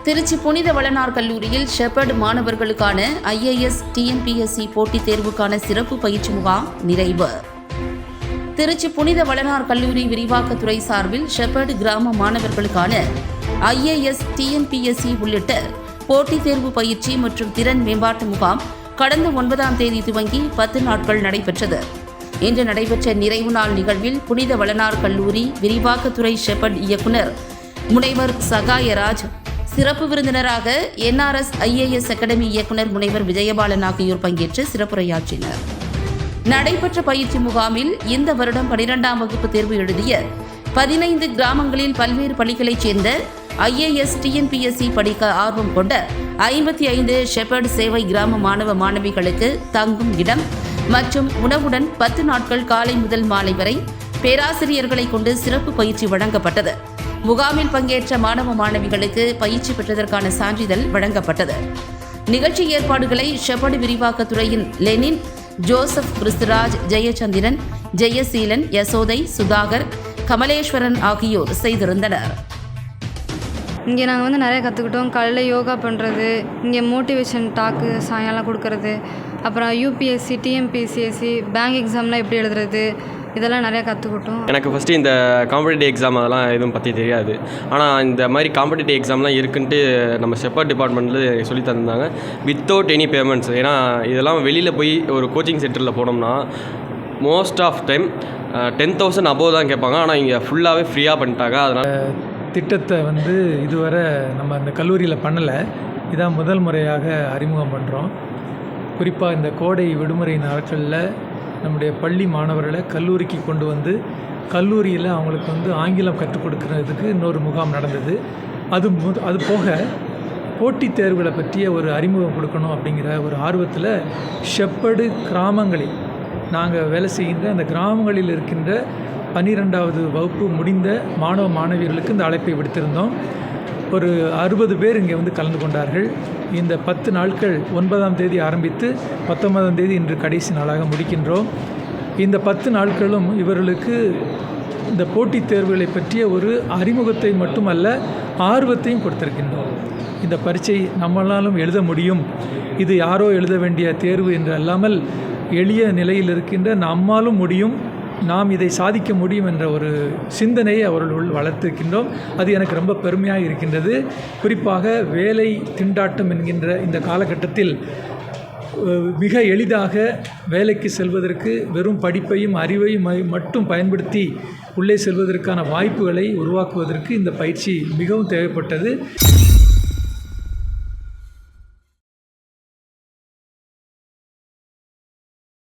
திருச்சி புனித வளனார் கல்லூரியில் ஷெப்பர்ட் மாணவர்களுக்கான IAS TNPSC போட்டித் தேர்வுக்கான சிறப்பு பயிற்சி முகாம் நிறைவு. திருச்சி புனித வளனார் கல்லூரி விரிவாக்கத்துறை சார்பில் ஷெப்பர்ட் கிராம மாணவர்களுக்கான IAS TNPSC உள்ளிட்ட போட்டித் தேர்வு பயிற்சி மற்றும் திறன் மேம்பாட்டு முகாம் கடந்த 9ஆம் தேதி துவங்கி 10 நாட்கள் நடைபெற்றது. இன்று நடைபெற்ற நிறைவு நாள் நிகழ்வில் புனித வளனார் கல்லூரி விரிவாக்கத்துறை ஷெப்பர்ட் இயக்குநர் முனைவர் சகாயராஜ், சிறப்பு விருந்தினராக NRS IAS அகாடமி இயக்குநர் முனைவர் விஜயபாலன் ஆகியோர் பங்கேற்று சிறப்புரையாற்றினர். நடைபெற்ற பயிற்சி முகாமில் இந்த வருடம் 12ஆம் வகுப்பு தேர்வு எழுதிய 15 கிராமங்களில் பல்வேறு பள்ளிகளைச் சேர்ந்த IAS TNPSC படிக்க ஆர்வம் கொண்ட 55 ஷெப்பர்ட் சேவை கிராம மாணவ மாணவிகளுக்கு தங்கும் இடம் மற்றும் உணவுடன் 10 நாட்கள் காலை முதல் மாலை வரை பேராசிரியர்களை கொண்டு சிறப்பு பயிற்சி வழங்கப்பட்டது. முகாமில் பங்கேற்ற மாணவ மாணவிகளுக்கு பயிற்சி பெற்றதற்கான சான்றிதழ் வழங்கப்பட்டது. நிகழ்ச்சி ஏற்பாடுகளை ஷெப்பர்ட் விரிவாக்கத்துறையின் லெனின், ஜோசப் கிறிஸ்துராஜ், ஜெயச்சந்திரன், ஜெயசீலன், யசோதை, சுதாகர், கமலேஸ்வரன் ஆகியோர் செய்திருந்தனர். இங்கே நாங்கள் நிறைய கற்றுக்கிட்டோம். காலையில் யோகா பண்ணுறது, இங்கே மோட்டிவேஷன் டாக்கு சாயங்காலம் கொடுக்கறது, அப்புறம் UPSC TNPSC பேங்க் எக்ஸாம்லாம் எப்படி எழுதுறது, இதெல்லாம் நிறையா கற்றுக்கிட்டோம். எனக்கு ஃபஸ்ட்டு இந்த காம்படிட்டிவ் எக்ஸாம் அதெல்லாம் எதுவும் பற்றி தெரியாது. ஆனால் இந்த மாதிரி காம்படிட்டிவ் எக்ஸாம்லாம் இருக்குன்ட்டு நம்ம ஷெப்பர்ட் டிபார்ட்மெண்ட்டில் சொல்லி தந்தாங்க, வித்தவுட் எனி பேமெண்ட்ஸ். ஏன்னா இதெல்லாம் வெளியில் போய் ஒரு கோச்சிங் சென்டரில் போனோம்னா மோஸ்ட் ஆஃப் டைம் 10,000 அபோவ் தான் கேட்பாங்க. ஆனால் இங்கே ஃபுல்லாகவே ஃப்ரீயாக பண்ணிட்டாங்க. அதனால் திட்டத்தை இதுவரை நம்ம அந்த கல்லூரியில் பண்ணலை. இதான் முதல் முறையாக அறிமுகம் பண்ணுறோம். குறிப்பாக இந்த கோடை விடுமுறை நாட்களில் நம்முடைய பள்ளி மாணவர்களை கல்லூரிக்கு கொண்டு வந்து கல்லூரியில் அவங்களுக்கு ஆங்கிலம் கற்றுக் கொடுக்கறதுக்கு இன்னொரு முகாம் நடந்தது. அது போக போட்டித் தேர்வுகளை பற்றிய ஒரு அறிமுகம் கொடுக்கணும் அப்படிங்கிற ஒரு ஆர்வத்தில் ஷெப்பர்டு கிராமங்களில் நாங்கள் வேலை செய்கின்ற அந்த கிராமங்களில் இருக்கின்ற 12வது வகுப்பு முடிந்த மாணவ மாணவியர்களுக்கு இந்த அழைப்பை விடுத்திருந்தோம். ஒரு 60 பேர் இங்கே கலந்து கொண்டார்கள். இந்த 10 நாட்கள் 9ஆம் தேதி ஆரம்பித்து 19ஆம் தேதி இன்று கடைசி நாளாக முடிக்கின்றோம். இந்த 10 நாட்களும் இவர்களுக்கு இந்த போட்டித் தேர்வுகளை பற்றிய ஒரு அறிமுகத்தை மட்டுமல்ல, ஆர்வத்தையும் கொடுத்திருக்கின்றோம். இந்த பரீட்சை நம்மளாலும் எழுத முடியும், இது யாரோ எழுத வேண்டிய தேர்வு என்று அல்லாமல் எளிய நிலையில் இருக்கின்ற நம்மாலும் முடியும், நாம் இதை சாதிக்க முடியும் என்ற ஒரு சிந்தனையை அவர்களுள் வளர்த்திருக்கின்றோம். அது எனக்கு ரொம்ப பெருமையாக இருக்கின்றது. குறிப்பாக வேலை திண்டாட்டம் என்கின்ற இந்த காலகட்டத்தில் மிக எளிதாக வேலைக்கு செல்வதற்கு வெறும் படிப்பையும் அறிவையும் மட்டும் பயன்படுத்தி உள்ளே செல்வதற்கான வாய்ப்புகளை உருவாக்குவதற்கு இந்த பயிற்சி மிகவும் தேவைப்பட்டது.